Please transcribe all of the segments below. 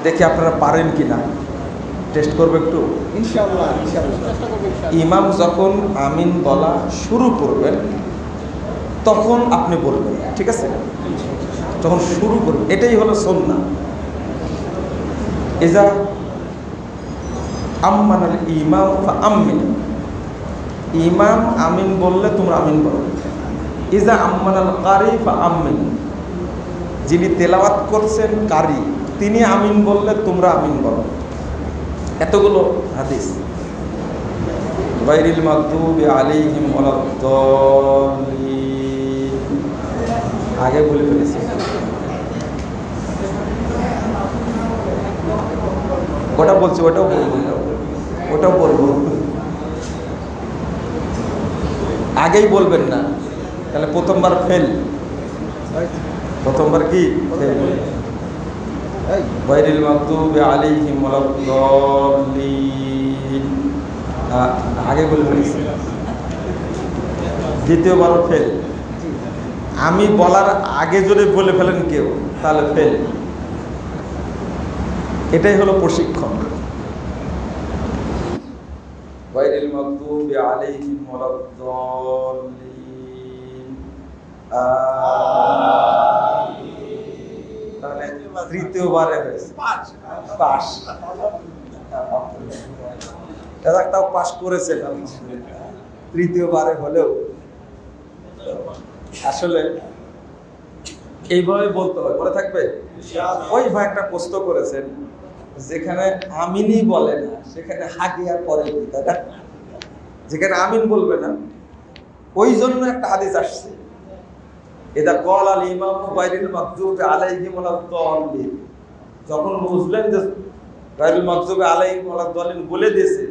দেখি আপনারা পারেন কিনা, টেস্ট করবো একটু ইনশাআল্লাহ। ইমাম যখন আমিন বলা শুরু করবেন তখন আপনি বলবেন, ঠিক আছে? যখন শুরু করবেন, এটাই হলো সুন্নাহ। ইজা আম্মানাল ইমাম ফাআম্মিন, ইমাম আমিন বললে তোমরা আমিন বলো। ইজা আম্মানাল কারি ফাআম্মিন, যিনি তেলাওয়াত করছেন কারি, তিনি আমিন বললে তোমরা আমিন বলো। এতগুলো হাদিস। গায়রিল মাগদুবি আলাইহিম ওয়ালাদ-দাল্লিন, আগে বলে ফেলেছি। ওটা বলছি, ওটাও বলবো, ওটাও বলবো। আগেই বলবেন না, তাহলে প্রথমবার ফেল। প্রথমবার কি ফেল। গায়রিল মাগদুবি আলাইহিম ওয়ালাদ-দাল্লিন, আগে বলে ফেলেছি। দ্বিতীয়বারও ফেল। আমি বলার আগে যদি বলে ফেলেন কেউ, তাহলে ফেল। এটাই হলো প্রশিক্ষণ। গায়রিল মাগদুবি আলাইহিম ওয়ালাদ-দাল্লিন, তাহলে তৃতীয়বারে হয়েছে পাস। তাও পাস করেছেন তৃতীয়বারে হলেও। আসলে এইভাবে বলতে হয়, মনে থাকবে। ওই ভাই একটা প্রশ্ন করেছেন, যেখানে আমিনই বলে না সেখানে হাগিয়া পরে কি, তাই না? যেখানে আমিন বলবে না, ওই জন্য একটা হাদিস আসছে, এটা ক্বাল আল ইমাম গায়রিল মাগদুবি আলাইহিম ওয়ালাদ-দাল্লিন, যখন বুঝলেন যে গায়রিল মাগদুবি আলাইহিম ওয়ালাদ-দাল্লিন বলে দিয়েছে,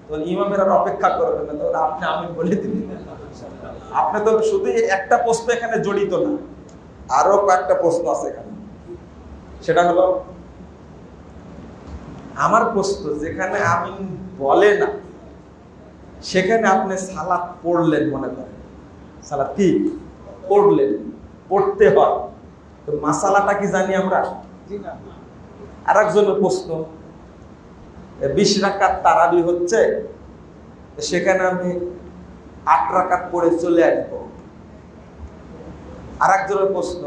তখন ইমামের আর অপেক্ষা করবেন না, তখন আপনি আমিন বলে দিবেন। আপনি তো শুধু একটা প্রশ্ন এখানে জড়িত না, আরো কয়েকটা প্রশ্ন আছে এখানে। সেটা হলো আমার প্রশ্ন, যেখানে আমিন বলে না সেখানে আপনি সালাত পড়লেন, মনে করেন সালাত কি পড়লেন, পড়তে হয়, তো মাসালাটা কি জানি আমরা? আর একজনের প্রশ্ন, 20 রাকাত তারাবি হচ্ছে, সেখানে আমি 8 রাকাত পড়ে চলে আসবো। আর একজনের প্রশ্ন,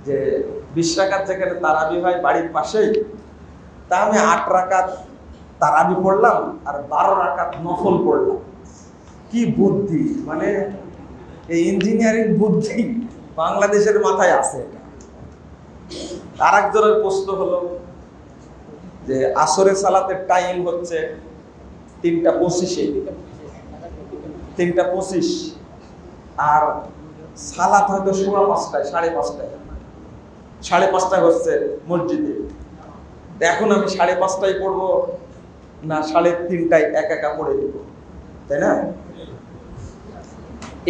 যে 20 রাকাত যেখানে তারাবি হয় বাড়ির পাশেই, তা আমি 8 রাকাত তারাবি পড়লাম আর 12 রাকাত নফল পড়লাম। কি বুদ্ধি, মানে এই ইঞ্জিনিয়ারিং বুদ্ধি বাংলাদেশের মাথায় আছে। আর একজনের প্রশ্ন হলো যে আসরের সালাতের টাইম হচ্ছে 3:25-এ, 3:25, আর সালাত হয়তো 5:15, 5:30, 5:30 হচ্ছে মসজিদে। এখন আমি 5:30 পড়বো না 3:30 একা পড়ে দেব, তাই না?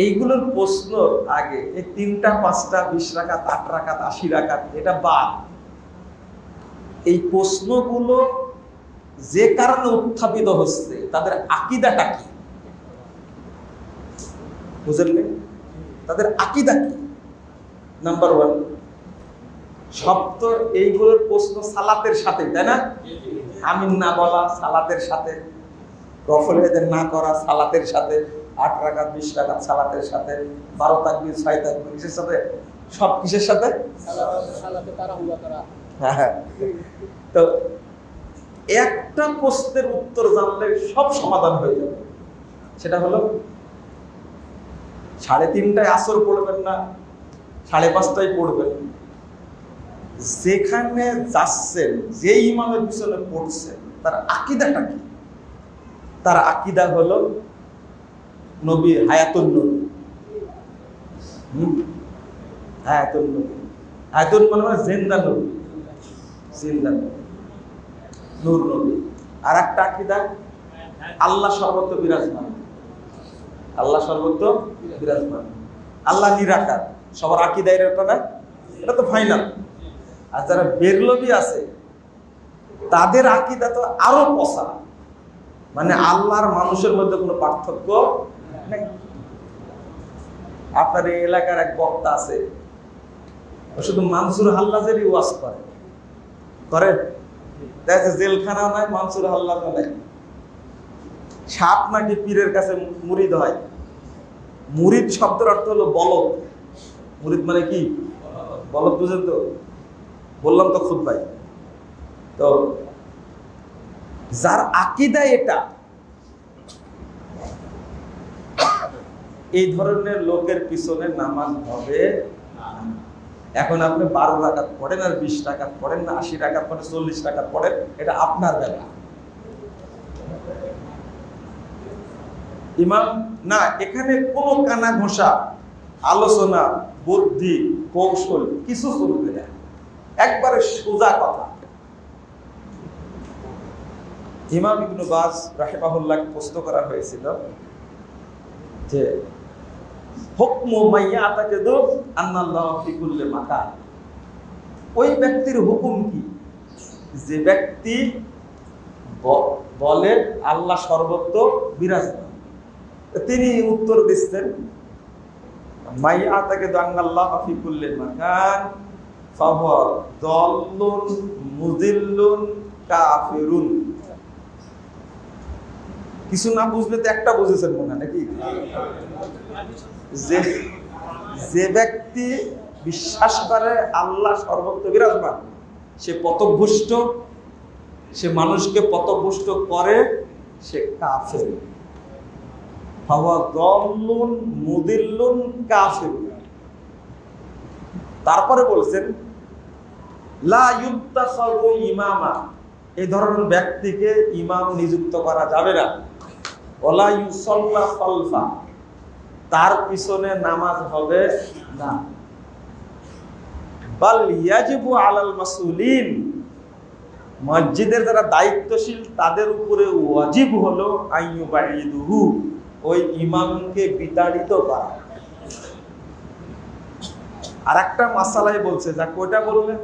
এইগুলোর প্রশ্ন আগে, এই 3টা 5টা 20 রাকাত 8 রাকাত 80 রাকাত এটা বাদ। এই প্রশ্নগুলো যে কারণে উত্থাপিত হচ্ছে, তাদের আকীদাটা কি বুঝলেন? তাদের আকীদা কি? নাম্বার 1, সব তো এইগুলোর প্রশ্ন সালাতের সাথে, তাই না? আমিন না বলা সালাতের সাথে, রফল এদের না করা সালাতের সাথে, 8 রাকাত 20 রাকাত সালাতের সাথে, 12 তাকবীর 6 তাকবীর কিসের সাথে? সব কিসের সাথে? সালাতে তারাহুয়া করা। হ্যাঁ, তো একটা প্রশ্নের উত্তর জানলে সব সমাধান হয়ে যাবে। সেটা হলো 3:30টায় আসর পড়বেন না, 5:30টায় পড়বেন। যেখানে যাচ্ছেন, যে ইমামের পিছনে পড়ছেন, তার আকীদাটা কি? তার আকীদা হলো নবী হায়াতুন নবী। হায়াতুন নবী, হায়াতুন মানে জিন্দা নবী, জিন্দা নবী, নূর নবী। আর একটা আকীদা আল্লাহ সর্বত্র বিরাজমান, আল্লাহ সর্বত্র বিরাজমান, আল্লাহ নিরাকার। সবার আকীদা এটা না, এটা তো ফাইনাল। আর যারা বেরলবি আছে তাদের আকীদা তো আরো পচা, মানে আল্লাহর মানুষের মধ্যে কোনো পার্থক্য নেই। আপনার এই এলাকার এক বক্তা আছে, শুধু মানসুর হাল্লাজেরই ওয়াজ করে, করে? দেখছে জেলখানাও নাই, মানসুর হাল্লার নাই। সাপ নাকি পীরের কাছে মুরিদ হয়। মুরিদ শব্দের অর্থ হলো বলদ। মুরিদ মানে কি? বলদ, বুঝেন তো? বললাম তো খুদ ভাই। তো যার আকীদা এটা, এই ধরনের লোকের পিছনে নামাজ হবে না। এখন আপনি 12 রাকাত পড়েন আর 20 রাকাত পড়েন না 80 রাকাত পড়েন 40 রাকাত পড়েন, এটা আপনার বেলা। ইমাম না, এখানে কোনো কানা ঘোষা আলোচনা বুদ্ধি কৌশল কিছু চলবে না, একবারে সোজা কথা। ইমাম ইবনে বাজ রাহিমাহুল্লাহ প্রশ্ন করা হয়েছিল যে হুকমু মাইয়াতাকিদু আন্নাল্লাহ ফি কুল্লি মাকান, ওই ব্যক্তির হুকুম কি যে ব্যক্তি বলে আল্লাহ সর্বত্র বিরাজমান। তিনি উত্তর দিচ্ছেন মাইয়াতাকিদু আন্নাল্লাহ ফি কুল্লি মাকান ফাহুয়া দাল্লুন মুদিল্লুন কাফিরুন। কিছু না বুঝলে তো একটা বুঝেছেন মনে হয় নাকি? যে ব্যক্তি বিশ্বাস করে আল্লাহ সর্বত্র বিরাজমান, সে পথভ্রষ্ট, সে মানুষকে পথভ্রষ্ট করে, সে কাফের। ফাহুয়া দাল্লুন মুদিল্লুন কাফির। তারপরে বলছেন লা ইউত্তাখাযু ইমামা, এই ধরনের ব্যক্তিকে ইমাম নিযুক্ত করা যাবে না। ওয়ালা ইউসাল্লা খালফা, তার পিছনে নামাজ হবে না। বাল ইয়াজিবু আলাল মাসউলিন, মসজিদের যারা দায়িত্বশীল তাদের উপরে ওয়াজিব হলো আইয়ুবাইদুহু, ওই ইমামকে বিতাড়িত করা। আর একটা মাসালাই বলছে, যা কোটা বললেন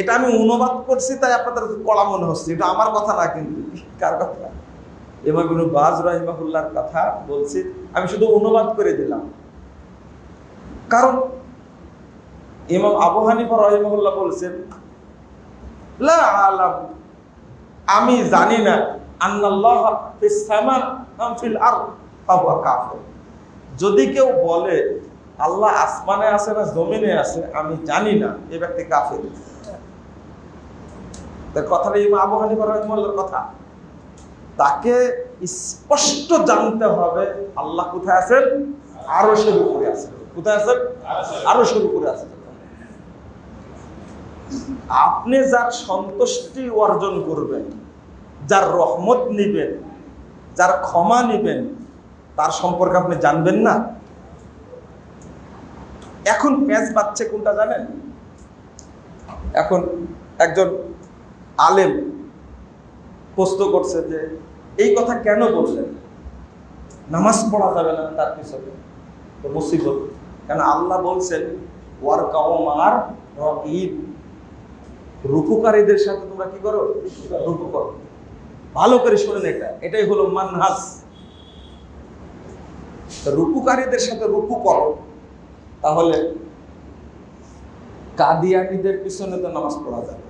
এটা আমি অনুবাদ করছি তাই আপনাদের কড়া মনে হচ্ছে, এটা আমার কথা না কিন্তু। কার কথা? ইমাম ইবনে বাজ রাহিমাহুল্লাহর কথা বলছি, আমি শুধু অনুবাদ করে দিলাম। কারণ ইমাম আবু হানিফা রাহিমাহুল্লাহ বলছেন লা আলাম, আমি জানি না, আন্নাল্লাহ ফিস সামা আম ফিল আরদ ফাহুয়া কাফির। যদি কেউ বলে আল্লাহ আসমানে আছে না জমিনে আছে আমি জানি না, এই ব্যক্তি কাফির। কথাটা ইমাম আবু হানিফা রাহিমাহুল্লাহর কথা। তাকে স্পষ্ট জানতে হবে আল্লাহ কোথায় আছেন? আরশের উপরে আছেন। কোথায় আছেন? আরশের উপরে আছেন। আপনি যার সন্তুষ্টি অর্জন করবেন, যার রহমত নিবেন, যার ক্ষমা নিবেন, তার সম্পর্কে আপনি জানবেন না। এখন প্যাঁচ বাচ্ছে কোনটা জানেন? এখন একজন আলেম প্রশ্ন করছে যে এই কথা কেন বললেন, নামাজ পড়া যাবে না তার পিছনে, তো মুসিবত। কেন আল্লাহ বলছেন ওয়ারকাউ মা'আর রাকিব, রুকুকারীদের সাথে তোমরা কি করো? রুকু করো। ভালো করে শুনেন, এটাই হলো মানহাজ। রুকুকারীদের সাথে রুকু করো, তাহলে কাদিয়ানীদের পিছনে তো নামাজ পড়া যাবে,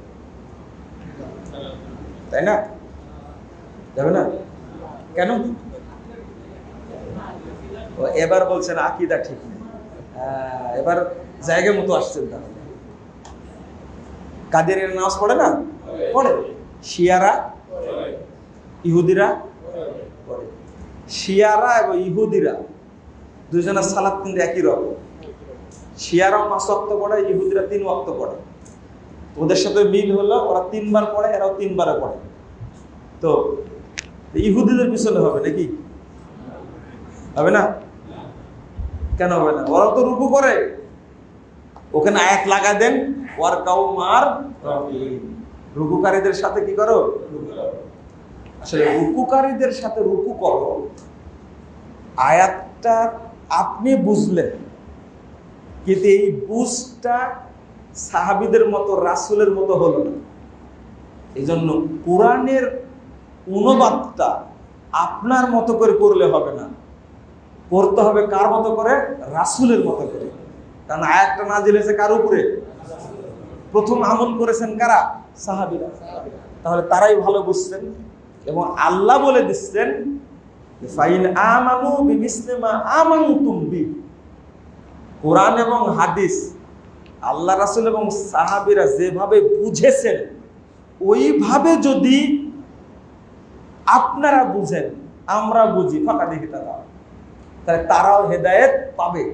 তাই না? যাবে না কেন? এবার বলছেন আকীদা ঠিক নেই। এবার জায়গা মতো আসছেন। তাহলে কাদিয়ানীরা নামাজ পড়ে না? পড়ে। শিয়ারা, ইহুদিরা পড়ে। শিয়ারা এবং ইহুদিরা দুজনের সালাত কিন্তু একই রকম। শিয়ারা 5 ওয়াক্ত পড়ে, ইহুদিরা 3 ওয়াক্ত পড়ে। ওদের সাথে মিল হলো ওরা 3 বার পড়ে, এরাও 3 বারে পড়ে। তো ইহুদিদের পিছনে হবে নাকি? হবে না? কেন হবে না? ওরাও তো রুকু করে। ওখানে আয়াত লাগা দেন ওয়ারকাউ মা'আর রাকিব, রুকুকারীদের সাথে কি করো? আসলে রুকুকারীদের সাথে রুকু করো, আয়াতটা আপনি বুঝলেন, কিন্তু এই বুঝটা সাহাবীদের মতো রাসূলের মতো হলো না। এই জন্য কোরআনের অনুবাদটা আপনার মতো করে করলে হবে না, করতে হবে কার মতো করে? রাসূলের মতো করে। কারণ আয়াতটা নাযিল হয়েছে কার উপরে? প্রথম আমল করেছেন কারা? সাহাবীরা। তাহলে তারাই ভালো বুঝছেন। এবং আল্লাহ বলে দিচ্ছেন ফাইন আমানু বিমিসলি মা আমানতুম বি, কোরআন এবং হাদিস আল্লাহ রাসূল এবং সাহাবীরা যেভাবে বুঝেছেন ওইভাবে যদি আপনারা বুঝেন, আমরা বুঝি, ফাঁকা দেখি তাহলে তারাও হেদায়েত পাবে।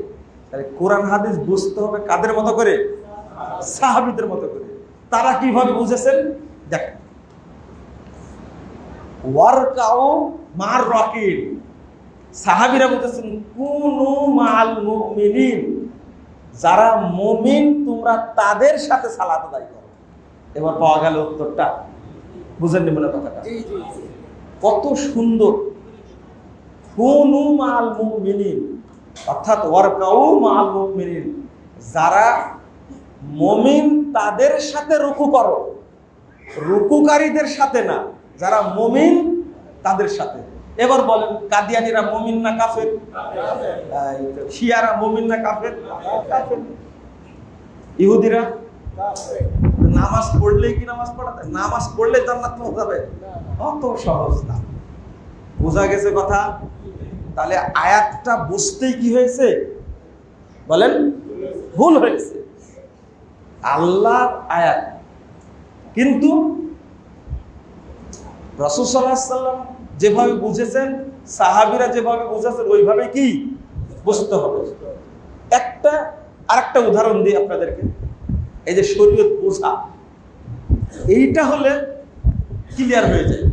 তাহলে কোরআন হাদিস বুঝতে হবে কাদের মতো করে? সাহাবীদের মতো করে। তারা কিভাবে বুঝেছেন দেখেন, ওয়ারকাউ মার রাকিন, সাহাবীরা বলতেছেন কুনু মাল মুমিনিন, যারা মুমিন তোমরা তাদের সাথে সালাত আদায় করো। এবার পাওয়া গেল উত্তরটা, বুঝেন নি মনে কথাটা? কত সুন্দর, কুনু মাল মুমিনিন অর্থাৎ ওয়ারকাউ মাল মুমিনিন, যারা মুমিন তাদের সাথে রুকু করো, রুকুকারীদের সাথে না, যারা মুমিন তাদের সাথে। এবার বলেন কাদিয়ানীরা মুমিন না কাফের? শিয়ারা মুমিন না কাফের? কাফের। ইহুদিরা নামাজ পড়লেই কি নামাজ পড়া যায়? নামাজ পড়লে জান্নাত পাওয়া যাবে? অত সহজ না। বোঝা গেছে কথা? তাহলে আয়াতটা বুঝতেই কি হয়েছে বলেন? ভুল হয়েছে। আল্লাহর আয়াত, কিন্তু রাসূল সাল্লাল্লাহু আলাইহি ওয়াসাল্লাম যেভাবে বুঝেছেন, সাহাবীরা যেভাবে বুঝেছেন ওইভাবে কি বুঝতে হবে। আরেকটা উদাহরণ দিই আপনাদেরকে। এই যে শরীয়ত বোঝা, এইটা হলে ক্লিয়ার হয়ে যায়।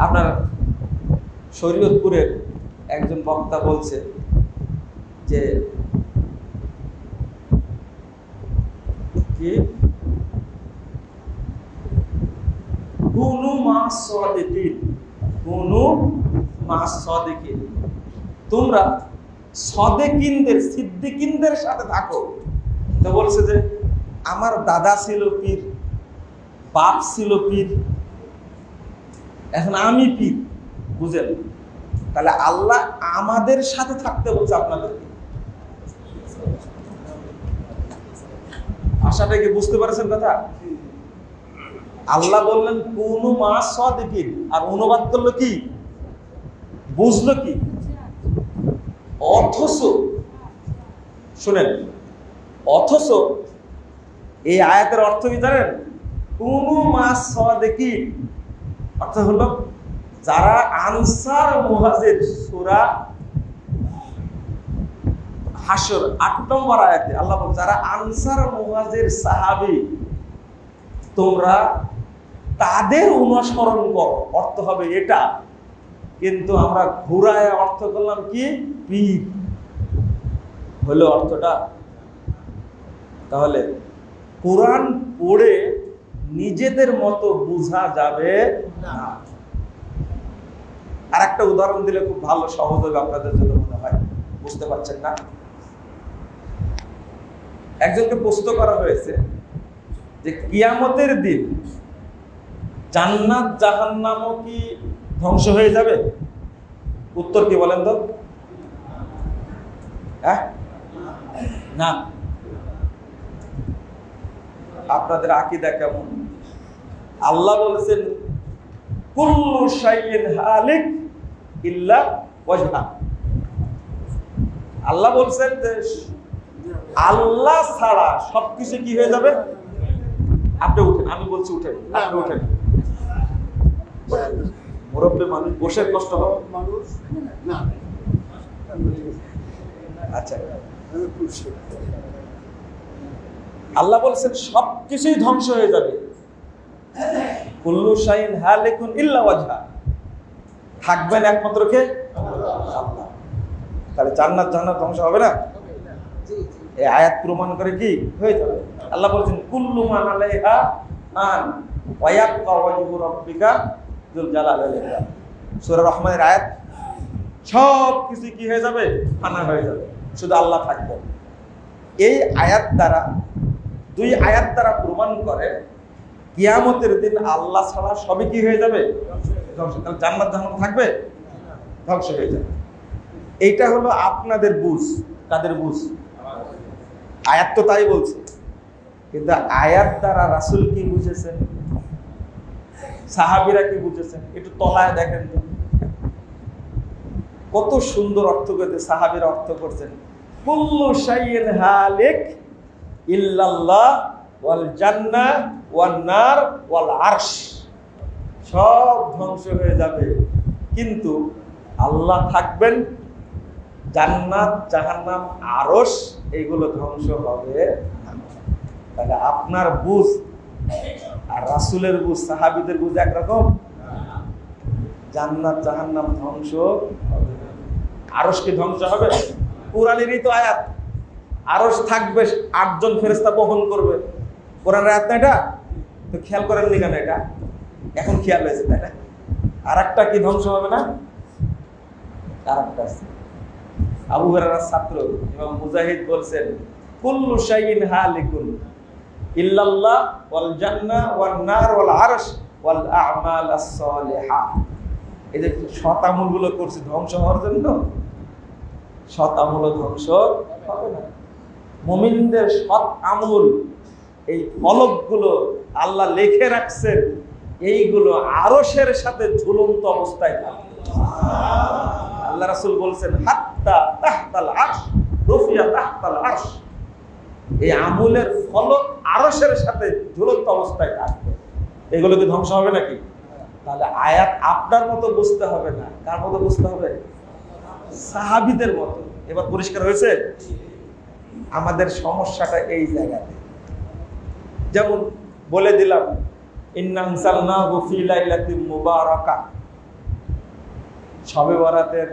আপনার শরীয়তপুরের একজন বক্তা বলছে যে কি কুনু মা'আস সাদিকিন, কুনু মা'আস সাদিকিন, তোমরা সাদিকিনদের, সিদ্দিকিনদের সাথে থাকো। তো বলছে যে আমার দাদা ছিল পীর, বাপ ছিল পীর, এখন আমি পীর, বুঝেন? তাহলে আল্লাহ আমাদের সাথে থাকতে বলছে আপনাদেরকে। আশাটা কি বুঝতে পারছেন কথা? আল্লাহ বললেন কুনু মা'আস সাদিকিন, আর অনুবাদ করলো কি, বুঝলো কি? অথচ শুনেন, অথচ এই আয়াতের অর্থ কি জানেন? কুনু মা'আস সাদিকিন অর্থ হলো যারা আনসার মুহাজির, সূরা হাশর ৮ নম্বর আয়াতে আল্লাহ বলেন যারা আনসার মুহাজির সাহাবী তোমরা তাদের অনুসরণ করো। অর্থ হবে এটা, কিন্তু আমরা ঘুরায় অর্থ করলাম কি পীর, হলো অর্থটা। তাহলে কোরআন পড়ে নিজেদের মতো বোঝা যাবে না। আর একটা উদাহরণ দিলে খুব ভালো সহজ হবে আপনাদের জন্য মনে হয়, বুঝতে পারছেন না? একজনকে প্রশ্ন করা হয়েছে যে কিয়ামতের দিন জান্নাত জাহান্নামও কি ধ্বংস হয়ে যাবে? উত্তর কি বলেন তো? না। আপনাদের আকীদা কেমন? আল্লাহ বলেছেন কুল্লু শাইইন হালিক ইল্লা ওয়াজহা। আল্লাহ বলছেন যে আল্লাহ ছাড়া সবকিছু কি হয়ে যাবে? আপনি উঠেন, আমি বলছি উঠেন, আপনি উঠেন। মুরব্বী মানুষ বসে কষ্ট হবে মানুষ না। আচ্ছা, আল্লাহ বলছেন সবকিছুই ধ্বংস হয়ে যাবে। কুল্লু শাইইন হালিকুন ইল্লা ওয়াজহা, থাকবেন একমাত্র কে? আল্লাহ। তাহলে জান্নাত জাহান্নাম ধ্বংস হবে না? এই আয়াত প্রমাণ করে কি হয়ে যাবে। আল্লাহ বলছেন কুল্লু মান আলাইহা ফান ওয়া ইয়াবকা ওয়াজহু রাব্বিকা যুল জালালি ওয়াল ইকরাম। সূরা রহমানের আয়াত। সব কিছু কি হয়ে যাবে? ফানা হয়ে যাবে, শুধু আল্লাহ থাকবে। এই আয়াত দ্বারা, দুই আয়াত দ্বারা প্রমাণ করে কিয়ামতের দিন আল্লাহ ছাড়া সবই কি হয়ে যাবে? ধ্বংস। তাহলে জান্নাত জাহান্নাম থাকবে? ধ্বংস হয়ে যাবে। এইটা হলো আপনাদের বুঝ। কাদের বুঝ? আয়াত তো তাই বলছে। কিন্তু আয়াত দ্বারা রাসূল কি বুঝেছেন, সাহাবীরা কি বুঝেছেন, একটু তলায় দেখেন তো কত সুন্দর অর্থ করতে সাহাবীরা অর্থ করছেন। কুল্লু শাইইন হালিক ইল্লাল্লাহ ওয়াল জান্নাহ ওয়ান নার ওয়াল আরশ, সব ধ্বংস হয়ে যাবে কিন্তু আল্লাহ থাকবেন, জান্নাত জাহান্নাম আরশ এইগুলো ধ্বংস হবে না। তাহলে আপনার বুঝ আর রাসূলের বুঝ, সাহাবীদের বুঝ একরকম। জান্নাত জাহান্নাম ধ্বংস হবে, আরশ কি ধ্বংস হবে? কোরআনেরই তো আয়াত, আরশ থাকবে, 8 জন ফেরেশতা বহন করবে। কোরআনের আয়াত না এটা? তো খেয়াল করেননি কেন এটা? এখন খেয়াল হয়েছে তাই না? আর একটা কি ধ্বংস হবে না? আর একটা আছে। আবু হুরায়রার ছাত্র ইমাম মুজাহিদ বলছেন, কুল্লু শাইইন হালিকুন ইল্লাল্লাহ ওয়াল জান্নাহ ওয়ান নার ওয়াল আরশ ওয়াল আ'মাল আস-সালিহা। এই যে সৎ আমলগুলো করছি ধ্বংস হওয়ার জন্য, সৎ আমল ধ্বংস হবে না। মুমিনদের সৎ আমল এই ফলকগুলো আল্লাহ লিখে রাখছেন, এইগুলো আরশের সাথে ঝুলন্ত অবস্থায় থাকবে। আল্লাহ রাসূল বলছেন হাত্তা তাহতাল আরশ রুফিয়া তাহতাল আরশ, এই আমলের ফলক আরশের সাথে ঝুলন্ত অবস্থায় থাকবে। এগুলো কি ধ্বংস হবে নাকি? তাহলে আয়াত আপনার মতো বুঝতে হবে না, কার মতো বুঝতে হবে? সাহাবীদের মতো। এবার পরিষ্কার হয়েছে? আমাদের সমস্যাটা এই জায়গাতে। যেমন বলে দিলাম ইন্না আনসালনাহু ফি লাইলাতিন মুবারাকাহ, শবে বরাতের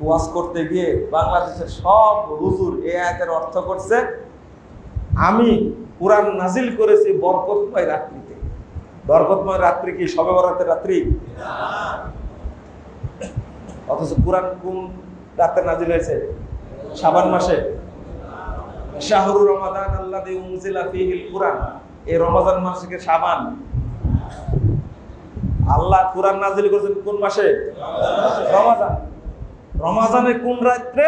ওয়াজ করতে গিয়ে বাংলাদেশের সব হুজুর এই আয়াতের অর্থ করছে আমি কুরআন নাজিল করেছি বরকতময় রাত্রিতে। বরকতময় রাত্রি কি শবে বরাতের রাত্রি? না। অথচ কুরআন কোন রাতে নাজিল হয়েছে? শাবান মাসে। শাহরু রমাদান আল্লাযী উনজিলা ফীহিল কুরআন, এই রমজান মাসকে শাবান। আল্লাহ কুরআন নাজিল করেছেন কোন মাসে? রমাদান। রমাদানের কোন রাতে?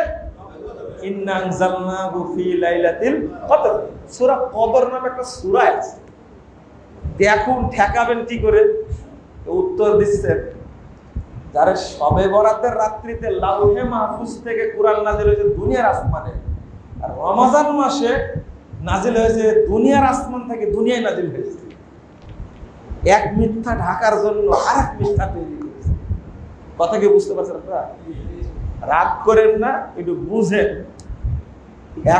ইন্না আনজালনাহু ফি লাইলাতিল কদর। সূরা কদর নামে একটা সূরা আছে। দেখুন ঠেকাবেন কি করে? উত্তর দিচ্ছেন, যারা শবে বরাতের রাত্রিতে লাউহে মাহফুজ থেকে কুরআন নাজিল হয়েছে দুনিয়ার আসমানে, আর রমজান মাসে নাজিল হয়েছে দুনিয়ার আসমান থেকে দুনিয়ায় নাজিল হয়েছে। এক মিথ্যা ঢাকার জন্য আরেক মিথ্যা তৈরি করেছে। কথা কি বুঝতে পারছেন আপনারা? রাগ করেন না, একটু বুঝেন।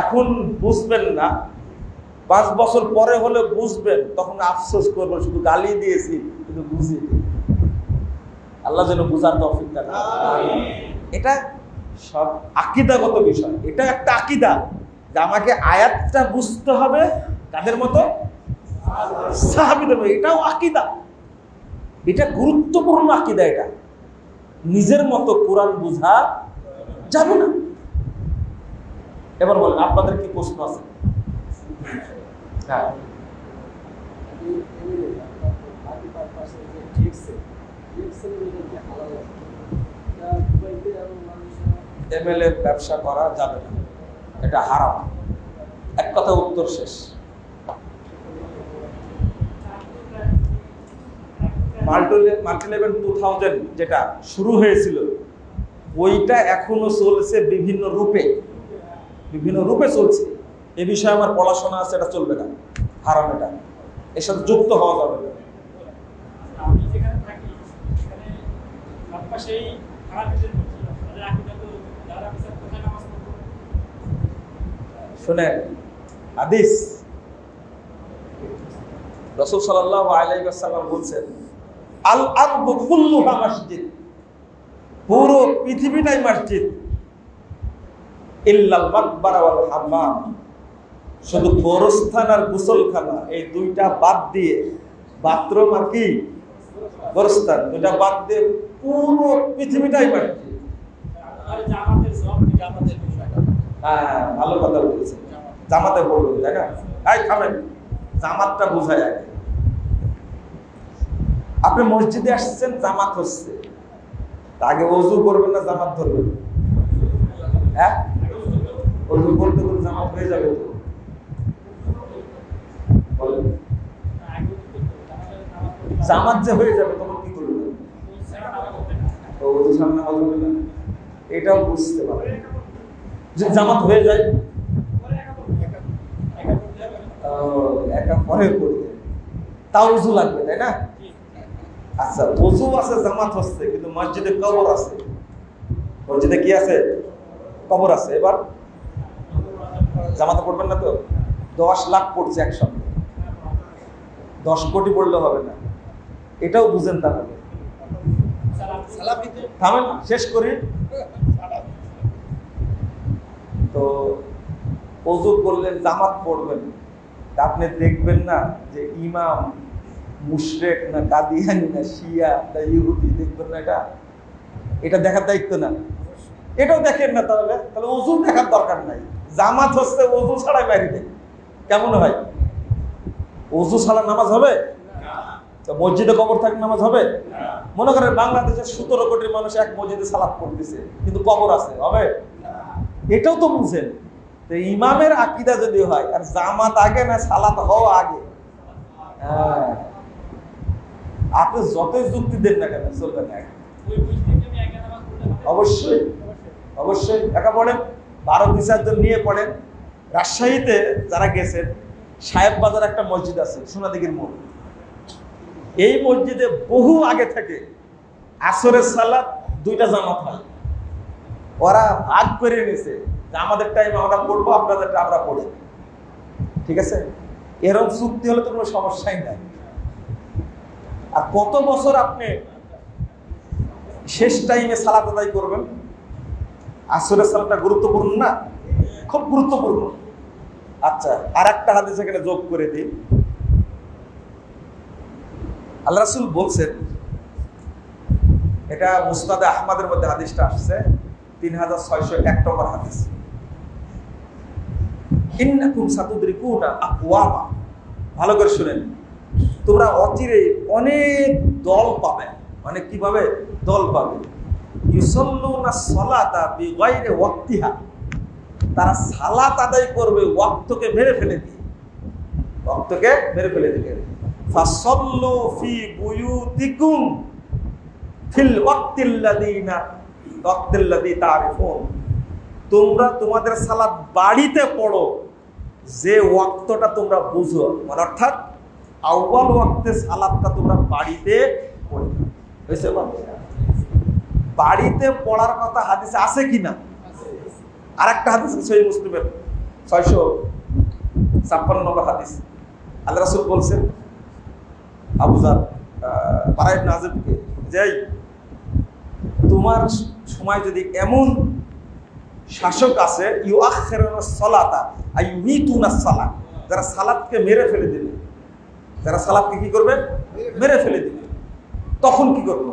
এখন বুঝবেন না, 5 বছর পরে হলে বুঝবেন, তখন আফসোস করবেন শুধু গালি দিয়েছি কিন্তু বুঝিনি। আল্লাহ যেন বুঝার তৌফিক দান করেন। এটা সব আকীদাগত বিষয়। এটা একটা আকীদা যে আমাকে আয়াতটা বুঝতে হবে কাদের মতো? সাহাবীদের মতো। এটাও আকীদা, এটা গুরুত্বপূর্ণ আকীদা। এটা নিজের মতো কোরআন বুঝা যাবে না। এবার বলেন আপনাদের কি প্রশ্ন আছে? হ্যাঁ, এমএলএ ব্যবসা করা যাবে না, এটা হারাম। এক কথা উত্তর শেষ। মাল্টিলেভেল 2000 যেটা শুরু হয়েছিল ওইটা এখনো চলছে বিভিন্ন রূপে চলছে। এ বিষয়ে আমার পড়াশোনা আছে, এটা চলবে না, হারাম। এটা এর সাথে যুক্ত হওয়া যাবে না। শুনে হাদিস, রাসূল সাল্লাল্লাহু আলাইহি ওয়াসাল্লাম বলছেন আল আরদু কুল্লুহা মসজিদ, পুরো পৃথিবীটাই মসজিদ, ইল্লাল মাকবারা ওয়াল হাম্মাম, শুধু গোরস্থান আর গোসলখানা এই দুইটা বাদ দিয়ে, বাথরুম আর কি গোরস্থান, দুইটা বাদ দিয়ে পুরো পৃথিবীটাই মসজিদ। হ্যাঁ, ভালো কথা বলেছেন, জামাতে বলবেন তাই না? থামেন, জামাতটা বোঝায় আগে। আপনি মসজিদে আসছেন, জামাত হচ্ছে, আগে ওযু করবেন না জামাত ধরবেন? হ্যাঁ, ওযু করতে করতে জামাত হয়ে যাবে তো। জামাত যে হয়ে যাবে তখন কি করবে? তো ওযু ছাড়া নামাজ হবে না, এটাও বুঝতে পারে। যে জামাত হয়ে যায় একা পরে করবে, তাও ওযু লাগবে, তাই না? আচ্ছা, ওযু আছে, জামাত হচ্ছে, কিন্তু মসজিদে কবর আছে। মসজিদে কি আছে? কবর আছে। এবার জামাতে পড়বেন না তো? 10 লাখ পড়ছে একসঙ্গে, 10 কোটি পড়লে হবে না, এটাও বুঝেন। তাহলে থামেন, শেষ করি। তো ওযু করলেন, জামাত পড়বেন, আপনি দেখবেন না যে ইমাম মুশরিক না কাদিয়ানি না শিয়া না ইহুদি, দেখবেন না? এটা দেখার দায়িত্ব না? এটাও দেখেন না? তাহলে ওযু দেখার দরকার নাই। জামাত হচ্ছে ওযু ছাড়াই মারি দেয়, কেমন হয়? ওযু ছাড়া নামাজ হবে? তো মসজিদে কবর থাকলে নামাজ হবে? মনে করেন বাংলাদেশের 17 কোটি মানুষ এক মসজিদে সালাত পড়তেছে, কিন্তু কবর আছে, হবে? এটাও তো বুঝেন। তো ইমামের আকীদা যদি হয়, আর জামাত আগে না সালাত হওয়া আগে, আপনি যতই যুক্তি দেন না কেন চলবে না। অবশ্যই অবশ্যই একা পড়েন, 12-2 জন নিয়ে পড়েন। রাজশাহীতে যারা গেছেন, সাহেব বাজার একটা মসজিদ আছে, সোনাদিঘির মোড়। এই মসজিদে বহু আগে থেকে আসরের সালাত 2টা জামাত হয়। ওরা ভাগ করে নিয়েছে যে আমাদের টাইমে আমরা পড়বো, আপনাদেরটা আমরা পড়ি, ঠিক আছে? এরকম চুক্তি হলে তো কোনো সমস্যাই নাই। আর কত বছর আপনি শেষ টাইমে সালাত আদায় করবেন? আসরের সালাতটা গুরুত্বপূর্ণ না? খুব গুরুত্বপূর্ণ। আচ্ছা, আর একটা হাদিস এখানে যোগ করে দিই। আল্লাহ রাসূল বলছেন, এটা মুসনাদে আহমদের মধ্যে হাদিসটা আসছে, 3601 নম্বর হাদিস। ইন্নাকুম সাতুদরিকুনা আকওয়ামা, ভালো করে শুনেন, তোমরা অচিরে অনেক দল পাবে। অনেক কি পাবে? দল পাবে। ইউসাল্লুনা সালাতা বিগাইরি ওয়াক্তিহা, তারা সালাত আদায় করবে ওয়াক্তকে মেরে ফেলে দিয়ে, ওয়াক্তকে মেরে ফেলে দিয়ে। ফাসাল্লু ফি বুয়ুতিকুম ফিল ওয়াক্তিল্লাযী তারিফুন, তোমরা তোমাদের সালাত বাড়িতে পড়ো যে ওয়াক্তটা তোমরা বুঝো। মানে অর্থাৎ আউয়াল ওয়াক্তে সালাতটা তোমরা বাড়িতে পড়ো। হয়েছে? বাড়িতে পড়ার কথা হাদিসে আছে কিনা? আর একটা হাদিস সহিহ মুসলিমের 656 নম্বর হাদিস। আল্লাহ রাসূল বলছেন আবু যার বারা ইবনে আযিবকে, যে তোমার সময় যদি এমন শাসক আছে ইউআখিরুনাস সালাতা আইয়ুমিতুনাস সালাত, যারা সালাতকে মেরে ফেলে দিবে, যারা সালাতকে কি করবে? মেরে ফেলে দিবে, তখন কি করবো?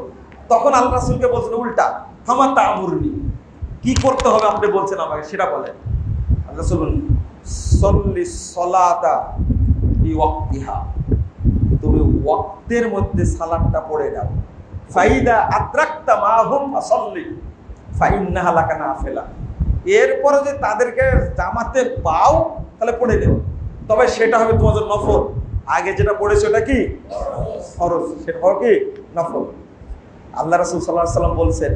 তখন আল্লাহ রাসূলকে বলছেন উল্টা, ফামা তা'মুরনি, কি করতে হবে আপনি বলছেন আমাকে সেটা বলেন। আল্লাহ রাসূল বলেন, সাল্লিস সালাতা বিওয়াক্তিহা, তুমি ওয়াক্তের মধ্যে সালাতটা পড়ে দাও। ফাইদা আদরাকতা মাহুম ফাসাল্লি ফাইন্নাহা লাকা নাফিলা, এরপরে যে তাদেরকে জামাতে পাও তাহলে পড়ে দেও, তবে সেটা হবে তোমার জন্য নফল। আগে যেটা পড়েছো ওটা কি? ফরজ, সেটা হবে কি? নফল। আল্লাহ রাসূল সাল্লাল্লাহু আলাইহি ওয়াসাল্লাম বলছেন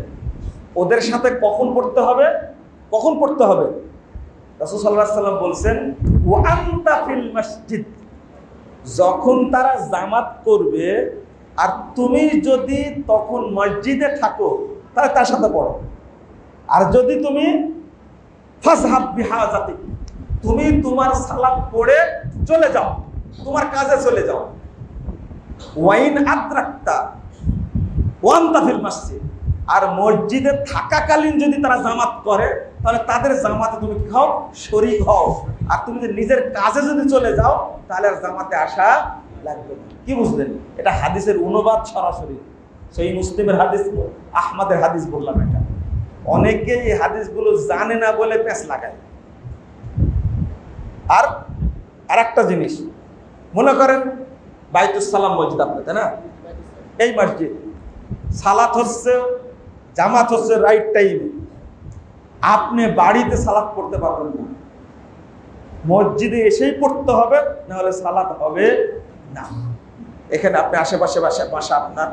ওদের সাথে কখন পড়তে হবে? কখন পড়তে হবে? রাসূল সাল্লাল্লাহু আলাইহি ওয়াসাল্লাম বলছেন ওয়া আনতা ফিল মসজিদ, যখন তারা জামাত করবে আর তুমি যদি তখন মসজিদে থাকো তাহলে তার সাথে পড়ো। আর যদি তুমি ফাযহাব বিহাজাতিক, তুমি তোমার সালাত পড়ে চলে যাও, তোমার কাজে চলে যাও। ওয়াইন আদরাকতা ওয়া আনতা ফিল মসজিদ, আর মসজিদে থাকাকালীন যদি তারা জামাত করে তাহলে তাদের জামাতে তুমি কি হও? শরীক হও। আর তুমি যদি নিজের কাজে যদি চলে যাও তাহলে আর জামাতে আসা লাগবে না। কি বুঝলেন? এটা হাদিসের অনুবাদ সরাসরি সহিহ মুসলিমের হাদিস, আহমদের হাদিস বললাম। এটা অনেকে এই হাদিসগুলো জানে না বলে পেঁচ লাগায়। আর আরেকটা জিনিস, মনে করেন বাইতুস সালাম মসজিদ আপনার, তাই না? এই মসজিদ সালাত হচ্ছে, জামাত হচ্ছে রাইট টাইমে, আপনি বাড়িতে সালাত পড়তে পারবেন না, মসজিদে এসেই পড়তে হবে, না হলে সালাত হবে না। এখানে আপনি আশেপাশে বাসা আপনার,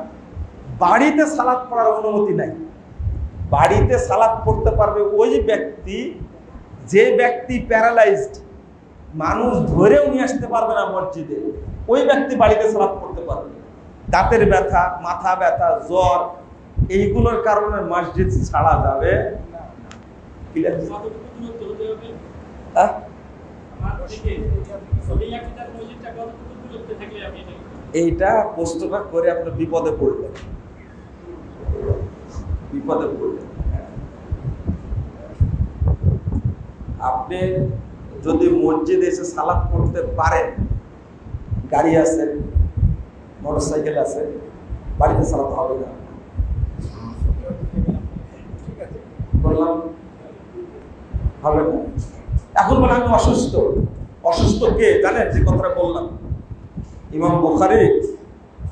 বাড়িতে সালাত পড়ার অনুমতি নাই। বাড়িতে সালাত পড়তে পারবে ওই ব্যক্তি, যে ব্যক্তি প্যারালাইজড, মানুষ ধরেও নিয়ে আসতে পারবে না মসজিদে, ওই ব্যক্তি বাড়িতে সালাত পড়তে পারবে। দাঁতের ব্যথা, মাথা ব্যথা, জ্বর, এইগুলোর কারণে মসজিদ ছাড়া যাবে। এইটা প্রশ্নটা করে আপনি বিপদে পড়লেন, বিপদে পড়লেন। আপনি যদি মসজিদে এসে সালাত পড়তে পারেন, গাড়ি আছে, মোটরসাইকেল আছে, বাড়িতে সালাত হবে না। বললাম হবে না। এখন বলে আমি অসুস্থ। অসুস্থ কে জানেন? যে কথাটা বললাম, ইমাম বুখারী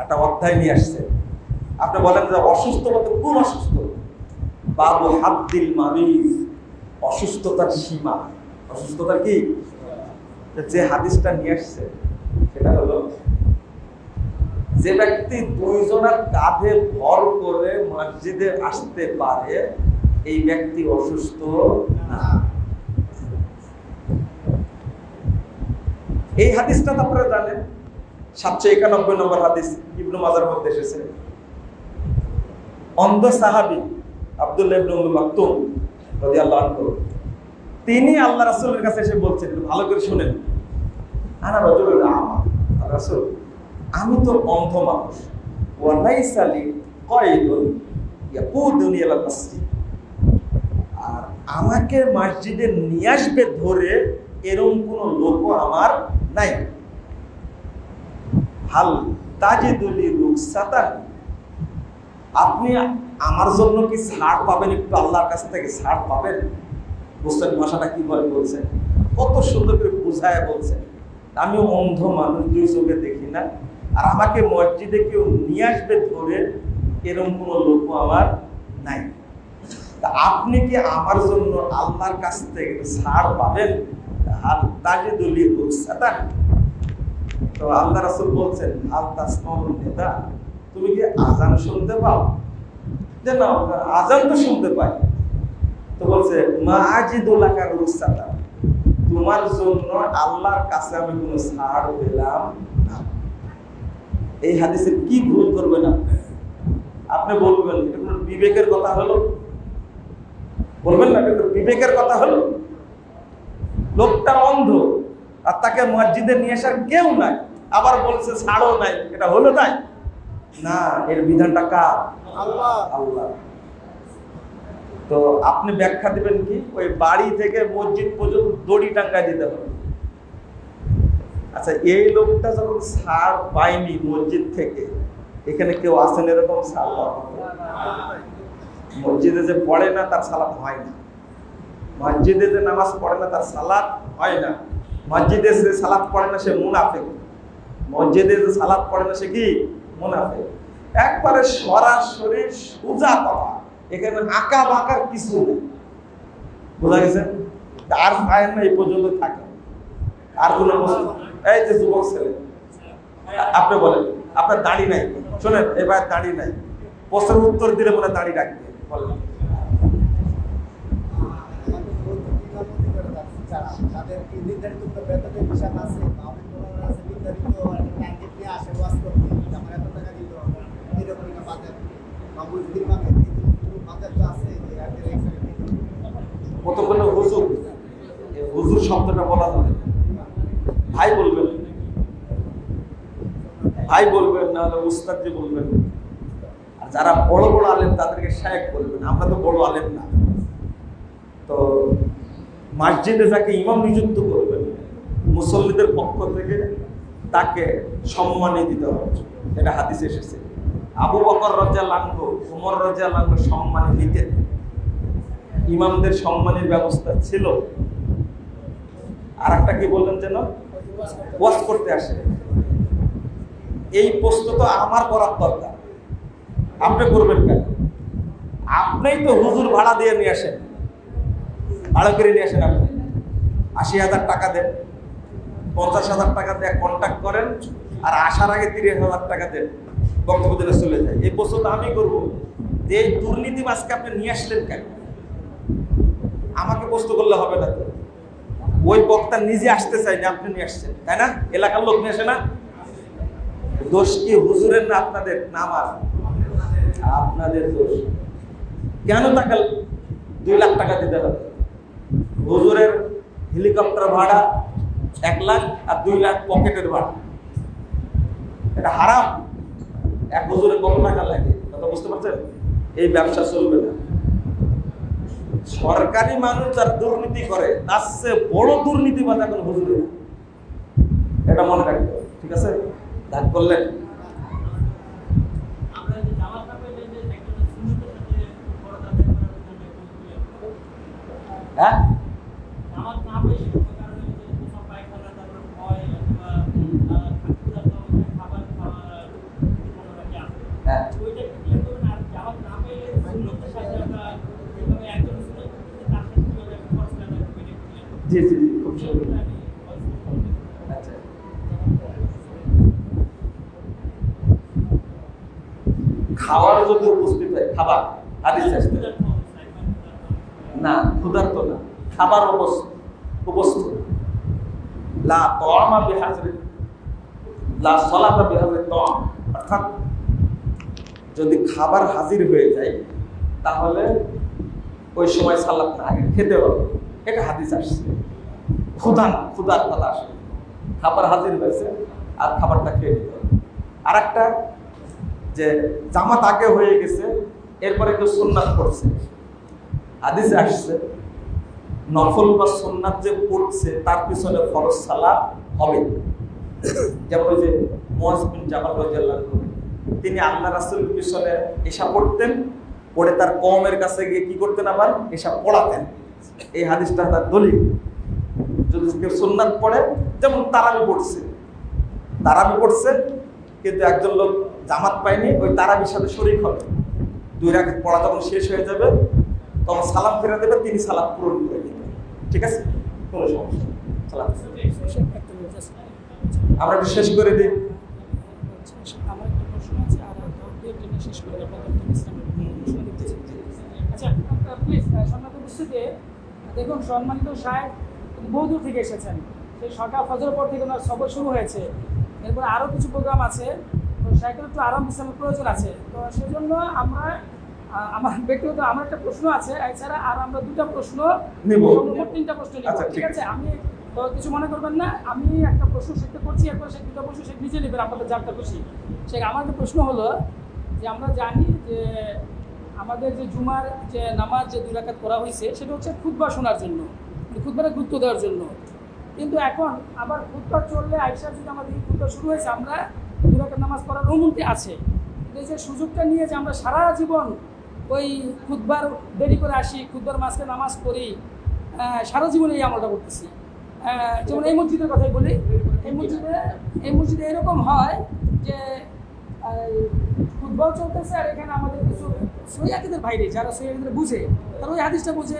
একটা অধ্যায় নিয়ে আসছে। আপনি বলেন যে অসুস্থ বলতে কোন অসুস্থ? বাবু হাদ্দিল মারিজ, অসুস্থতার সীমা। অসুস্থতার কি? যে হাদিসটা নিয়ে আসছে সেটা হলো, যে ব্যক্তি দুইজনের কাঁধে ভর করে মসজিদে আসতে পারে, এই ব্যক্তি অসুস্থ না। এই হাদিসটা তো আপনারা জানেন, 791 নম্বর হাদিস, ইবনে মাজার মধ্যে এসেছে। অন্ধ সাহাবী আব্দুল্লাহ ইবনে উম্মে মাকতুম রাদিয়াল্লাহু আনহু, তিনি আল্লাহ রাসূলের কাছে এসে বলছেন, ভালো করে শুনেন, আনা রাজুলুন আমা, রাসূল আমি তো অন্ধ মানুষ, ওয়া লাইসা লি কায়দুন ইয়াকুদুনি ইলা মসজিদ, আর আমাকে মসজিদে নিয়ে আসবে ধরে এরকম কোন লোক আমার নাই। হাল তাজিদুলি রুকসাতান, আপনি আমার জন্য কি ছাড় পাবেন? একটু আল্লাহর কাছ থেকে ছাড় পাবেন? বুঝলেন ভাষাটা কিভাবে বলছেন, কত সুন্দর করে বুঝায় বলছেন। আমি অন্ধ মানুষ, দুই চোখে দেখি না, আর আমাকে মসজিদে কেউ নিয়ে আসবে ধরে এরকম কোন লোক আমার নাই। তা আপনি কি আমার জন্য আল্লাহর কাছ থেকে ছাড় পাবেন? হাল তাজিদুলি রুকসাতান। তো আল্লাহ রাসূল বলছেন, হাল তাসমাউন নিদা, তুমি কি আজান শুনতে পাও? যে না, আজান তো শুনতে পাই। তো বলছে, মা আজিদুলাকা রুকসাতান, তোমার জন্য আল্লাহর কাছে আমি কোনো ছাড় পেলাম না। এই হাদিসের কি ভুল করবেন আপনি? আপনি বলবেন এটা কোনো বিবেকের কথা হলো? বলবেন না এটা বিবেকের কথা হলো? লোকটা অন্ধ, আর তাকে মসজিদে নিয়ে আসার কেউ নাই, আবার বলছে ছাড়ও নাই, এটা হলো তাই না? এর বিধানটা কার? আল্লাহ। আল্লাহ। তো আপনি ব্যাখ্যা দিবেন কি? ওই বাড়ি থেকে মসজিদ পর্যন্ত দড়ি টাঙ্গায় দিতে হবে। আচ্ছা, এই লোকটা যখন ছাড় পায়নি মসজিদ থেকে, এখানে কেউ আসেন এরকম ছাড়? মসজিদে যে পড়ে না তার সালাত হয় না, মসজিদে যে নামাজ পড়ে না তার সালাত হয় না, মসজিদে যে সালাত পড়ে না সে মুনাফিক, মসজিদে যে সালাত পড়ে না সে কি? মুনাফিক। একবারে সরাসরি সোজা কথা, এখানে আঁকা বাঁকার কিছু নেই। বোঝা গেছে? আর পায় না এই পর্যন্ত থাকে। আর কোন এই যে যুবক ছেলে, আপনি বলেন আপনার দাড়ি নাই, শোনেন এবার দাড়ি নাই, প্রশ্নের উত্তর দিলে মনে দাড়ি রাখবে, বলেন। কতগুলো হুজুর, হুজুর শব্দটা বলা যাবে, ভাই বলবেন, ভাই বলবেন, না হলে উস্তাদ জি বলবেন। আর যারা বড় বড় আলেম তাদেরকে শায়েখ বলবেন। আমরা তো বড় আলেম না। তো মসজিদে যাকে ইমাম নিযুক্ত করবেন, মুসল্লিদের পক্ষ থেকে তাকে সম্মানী দিতে হবে, এটা হাদিসে এসেছে। আবু বকর রাদিয়াল্লাহু আনহু, ওমর রাদিয়াল্লাহু আনহু সম্মানী দিতেন, ইমামদের সম্মানের ব্যবস্থা ছিল। আর একটা কি বললেন যেন, ওয়াজ করতে আসে। এই প্রশ্ন তো আমার করার দরকার, আপনি করবেন কেন? আপনিই তো হুজুর ভাড়া দিয়ে নিয়ে আসেন, ভাড়া করে নিয়ে আসেন। আপনি 80,000 টাকা দেন, 50,000 টাকা দিয়ে কন্ট্যাক্ট করেন, আর আসার আগে 30,000 টাকা দেন, বক্তব্য দিলে চলে যায়। এই প্রশ্ন তো আমি করবো যে এই দুর্নীতিবাজকে আপনি নিয়ে আসলেন কেন? আমাকে প্রশ্ন করলে হবে না তো। ওই বক্তা নিজে আসতে চাই না, আপনি নিয়ে আসছেন, তাই না? এলাকার লোক নিয়ে আসে না? দোষ কি হুজুরের না আপনাদের? না আমার, আপনাদের দোষ। কেন তাকে 2 লাখ টাকা দিতে হবে? হুজুরের হেলিকপ্টার ভাড়া 1 লাখ আর 2 লাখ পকেটের ভাড়া, এটা হারাম। এক হুজুরের কত টাকা লাগে কথা বুঝতে পারছেন? এই ব্যবসা চলবে না। সরকারি মানুষ যার দুর্নীতি করে তার চেয়ে বড় দুর্নীতিবাজ এখন হুজুরের, এটা মনে রাখবে, ঠিক আছে? দান করলেন হ্যাঁ জি জি জি, খুব সুন্দর। আচ্ছা, খাওয়ার যদি উপস্থিত হয়, খাবার হাদিস আসছে না, ক্ষুধার্ত না, খাবার উপস্থিত, লা তাআমা বিহাজরি লা সালাতা বিহাজরি তাআম, অর্থাৎ যদি খাবার হাজির হয়ে যায় তাহলে ওই সময় সালাত না, আগে খেতে হবে, এটা হাদিস আসছে। ক্ষুধার কথা আসে, খাবার হাজির হয়েছে আর খাবারটা খেয়ে নিতে হবে। আর একটা যে জামাত আগে হয়ে গেছে, এরপরে কেউ সুন্নাত পড়ছে, হাদিসে আসছে নফল বা সুন্নাত যে পড়ছে তার পিছনে ফরজ সালাত হবে। যেমন ওই যে মুয়াজ বিন জাবাল রাদিয়াল্লাহু আনহু, তিনি আল্লাহ রাসূলের পিছনে এশা পড়তেন, পড়ে তার কওমের কাছে গিয়ে কি করতেন, আবার এশা পড়াতেন। এই হাদিসটা তার দলিল। যদি কেউ সুন্নাত পড়ে, যেমন তারাবি পড়ছে কিন্তু একজন লোক জামাত পায়নি, ওই তারাবির সাথে শরীক হবে, 2 রাকাত পড়া যখন শেষ হয়ে যাবে তখন সালাম ফিরে দেবে, তিনি সালাম পূরণ করে দেবেন, ঠিক আছে? কোনো সমস্যা নেই। সালাম আমরা একটু শেষ করে দিই। আমার একটা প্রশ্ন আছে, আর একটা শেষ করে আচ্ছা প্লিজ সম্মানিত উপস্থিতি, দেখুন সম্মানিত সাহেব বহুদূর থেকে এসেছেন, সেই সকাল ফজর পর থেকে ওনার সফর শুরু হয়েছে, এরপরে আরও কিছু প্রোগ্রাম আছে, তো সাইকেল একটু আরাম বিশ্রামের প্রয়োজন আছে। তো সেজন্য আমরা আমার ব্যক্তিগত আমার একটা প্রশ্ন আছে, এছাড়া আর আমরা 2টা প্রশ্ন নিব, মোট 3টা প্রশ্ন নিব, ঠিক আছে? আমি তো কিছু মনে করবেন না, আমি একটা প্রশ্ন শিখতে করছি, এরপর সে 2টা প্রশ্ন সে নিজে নেবেন, আপনাদের যারটা খুশি। সে আমার একটা প্রশ্ন হলো যে আমরা জানি যে আমাদের যে জুমার যে নামাজ যে 2 রাকাত করা হয়েছে সেটা হচ্ছে খুতবা শোনার জন্য, খুতবাটা গুরুত্ব দেওয়ার জন্য। কিন্তু এখন আবার খুতবা চললে আইসা যদি আমাদের খুতবা শুরু হয়েছে, আমরা 2 রাকাত নামাজ পড়ার অনুমতি আছে, কিন্তু এই যে সুযোগটা নিয়ে যে আমরা সারা জীবন ওই খুতবার দেরি করে আসি, খুতবার মাঝখানে নামাজ পড়ি, সারা জীবনে এই আমলটা করতেছি। যেমন এই মসজিদের কথাই বলি, এই মসজিদে এরকম হয় যে ফুটবল চলতেছে আর এখানে আমাদের কিছু সৈয়াকিদের বাইরে যারা সৈয়াকিদের বুঝে, তারা ওই হাদিসটা বুঝে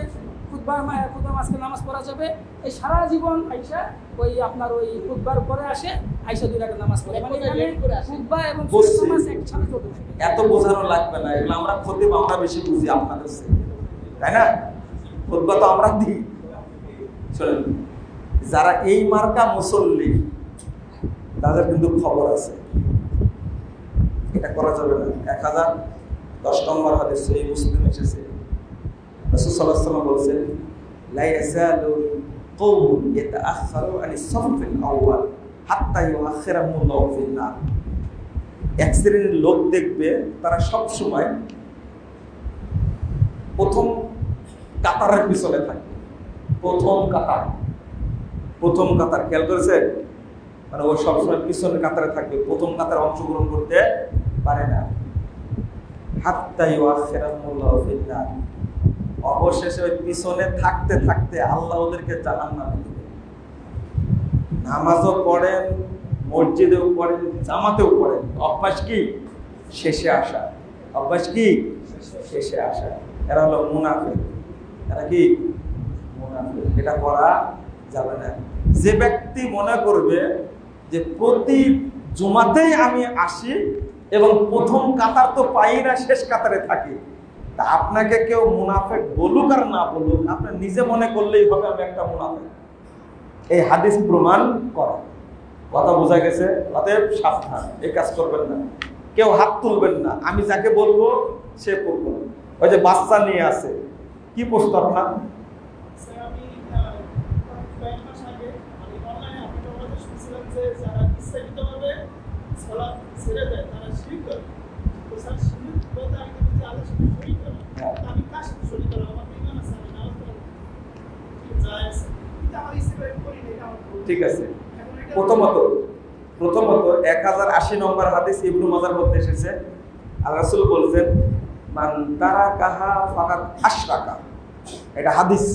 খুতবার মাঝখানে নামাজ পড়া যাবে। এই সারা জীবন আইসা ওই আপনার ওই খুতবার পরে আসে, আইসা 2 রাকাত নামাজ পড়ে, মানে এখানে খুতবা এবং নামাজ একসাথে চলতে থাকে। এত বোঝানো লাগবে না, এগুলো আমরা খতিব আমরা বেশি বুঝি আপনাদের চেয়ে, তাই না? খুতবা তো আমরা দিই। শুনেন, যারা এই মার্কা মুসল্লি তাদের কিন্তু খবর আছে, এটা করা যাবে না। 1010 নম্বর হাদিস সহিহ মুসলিম এসেছে, রাসূল সাল্লাল্লাহু আলাইহি ওয়াসাল্লাম বলেছেন, লা ইয়াযালু কওমুন ইয়াতাআখারু আনিস সাফিল আউয়াল হাত্তা ইউআখিরাহুমুল্লাহু ফিন নার। এক শ্রেণীর লোক দেখবে তারা সব সময় প্রথম কাতারের পিছনে থাকে। প্রথম কাতার খেয়াল করেছেন? মানে ও সবসময় পিছনের কাতারে থাকবে, প্রথম কাতারে অংশগ্রহণ করতে পারে না। হাত্তা ইউআখিরাহুমুল্লাহু ফিন নার, অবশেষে ওই পিছনে থাকতে থাকতে আল্লাহ ওদেরকে জাহান্নামে দিবে। নামাজও পড়েন, মসজিদেও পড়েন, জামাতেও পড়েন, অভ্যাস কি? শেষে আসা। এরা হলো মুনাফিক। এরা কি? মুনাফিক। এটা করা যাবে না। যে ব্যক্তি মনে করবে যে প্রতি জুমাতেই আমি আসি এবং প্রথম কাতার তো পাই না, শেষ কাতারে থাকি। তা আপনাকে কেউ মুনাফেক বলুক আর না বলুক, আপনি নিজে মনে করলেই হবে আমি একটা মুনাফেক। এই হাদিস প্রমাণ করা। কথা বোঝা গেছে? অতএব সাবধান, এই কাজ করবেন না। কেউ হাত তুলবেন না, আমি যাকে বলবো সে করবো। ওই যে বাচ্চা নিয়ে আছে, কি প্রস্তাব না? ঠিক আছে, প্রথমত 1080 নম্বর হাদিস ইবনু মাজার মধ্যে এসেছে, আল্লাহ রাসূল বলেছেন মান তারাকাহা ফাকাদ আশরাকা। এটা হাদিস।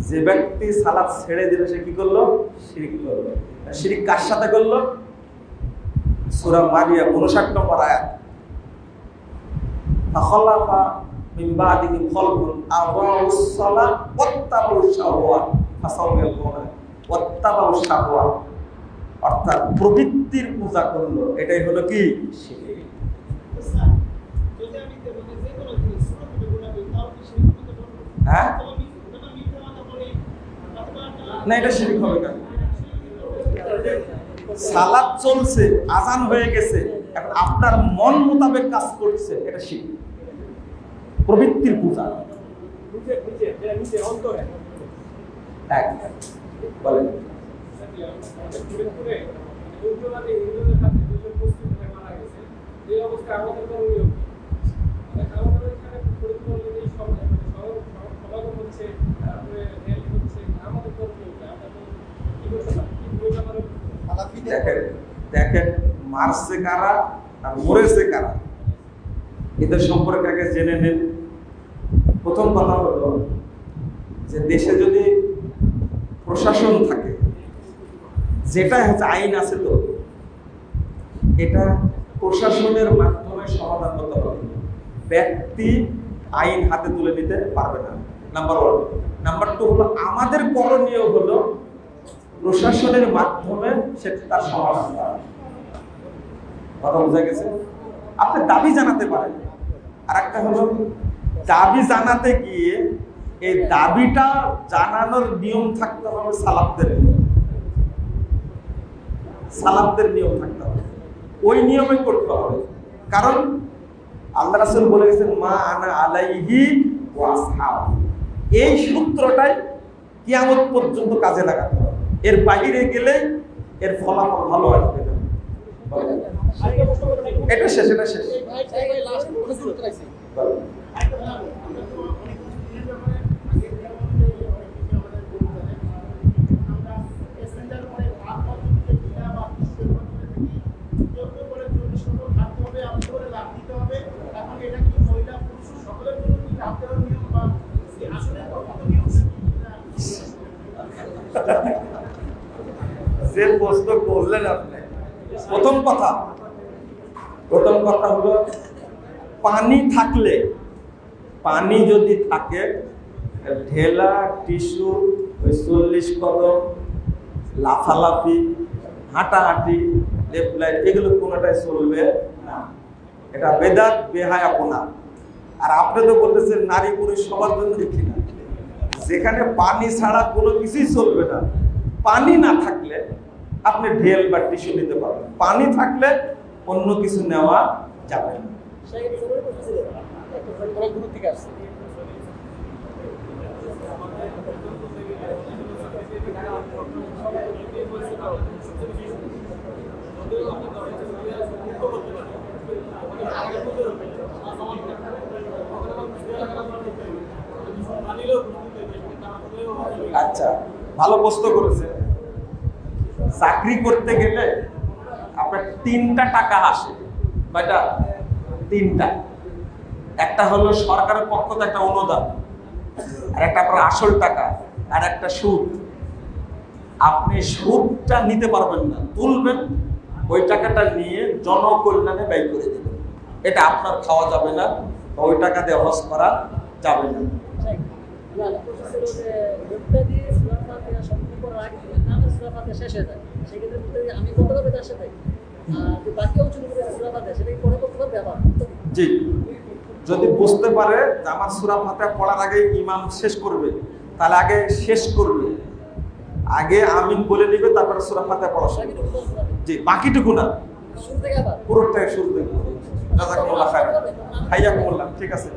যে ব্যক্তি সালাত ছেড়ে দিল সে কি করলো? শিরক করলো। শিরক কার সাথে করলো? সূরা মারিয়াম 59 নম্বর আয়াত, ফাখালাফা মিন বাদিহিম খালফুন আদাউস সালাত ওয়াত্তাবাউশ শাহওয়াত ফাসাউফা ওয়াত্তাবাউশ শাহওয়াত। অর্থাৎ প্রবৃত্তির পূজা করলো, এটাই হলো কি? শিরক। হ্যাঁ না, এটা শিরক হবে কেন? সালাত চলছে, আজান হয়ে গেছে, এখন আপনার মন মোতাবেক কাজ করছে, এটা শিরক। প্রবৃত্তির পূজা বলেন। দেখেন মারছে কারা আর মরেছে কারা, এদের সম্পর্কে আগে জেনে নেন। প্রথম কথা হলো যে দেশে যদি প্রশাসন থাকে, যেটা হচ্ছে আইন আছে, তো এটা প্রশাসনের মাধ্যমে সমাধান হতে হবে। ব্যক্তি আইন হাতে তুলে নিতে পারবে না, নাম্বার 1। নাম্বার 2 হলো আমাদের করণীয় হলো প্রশাসনের মাধ্যমে সেটা তার সমাধান করা। কথা বোঝা গেছে? আপনি দাবি জানাতে পারেন, আর একটা হলো দাবি জানাতে গিয়ে এই দাবিটা জানানোর নিয়ম থাকতে হবে, সালাফদের নিয়ম থাকতে হবে, ওই নিয়মে করতে হবে। কারণ আল্লাহ রাসূল বলে গেছেন মা আনা আলাইহি ওয়া আসহাবি। এই সূত্রটাই কিয়ামত পর্যন্ত কাজে লাগাতে হবে, এর বাইরে গেলে এর ফলাফল ভালো আসবে না। এটা শেষ, এটা শেষ। যে প্রশ্ন করলেন আপনি, প্রথম কথা হলো পানি থাকলে, পানি যদি থাকে, ঢেলা, টিস্যু, 40 কদম, লাফালাফি, হাঁটাহাঁটি, লেফট রাইট, এগুলো কোনোটাই চলবে না। এটা বেদাত, বেহায়াপনা। আর আপনি তো বলতেছেন নারী পুরুষ সবার জন্য দেখি না, যেখানে পানি ছাড়া কোনো কিছুই চলবে না। পানি না থাকলে আপনি ঢেল বা টিস্যু নিতে পারবেন, পানি থাকলে অন্য কিছু নেওয়া যাবে না। আচ্ছা, ভালো প্রশ্ন করেছে। চাকরি করতে গেলে আপনার 3টা টাকা আসে, কয়টা? 3টা। একটা হলো সরকারের পক্ষ থেকে একটা অনুদান, আর একটা আপনার আসল টাকা, আর একটা সুদ। আপনি সুদটা নিতে পারবেন না, তুলবেন, ওই টাকাটা নিয়ে জনকল্যাণে ব্যয় করে দেবেন। এটা আপনার খাওয়া যাবে না, ওই টাকা দিয়ে হজ করা যাবে না। যে বাকি অংশগুলো সূরা ফাতিহা সেটা কি পরে করতে হবে আবার? জি, যদি বুঝতে পারে যে আমার সূরা ফাতিহা পড়ার আগে ইমাম শেষ করবে, তাহলে আগে শেষ করবে, আগে আমিন বলে নিবে, তারপরে সূরা ফাতিহা পড়া শুরু করবে। বাকিটুকু বলতে হবে। জি, বাকিটুকু না, শুরু থেকে আবার পুরোটাই শুরু থেকে। জাযাকুমুল্লাহ খাইরান, হাইয়াকুমুল্লাহ। ঠিক আছে।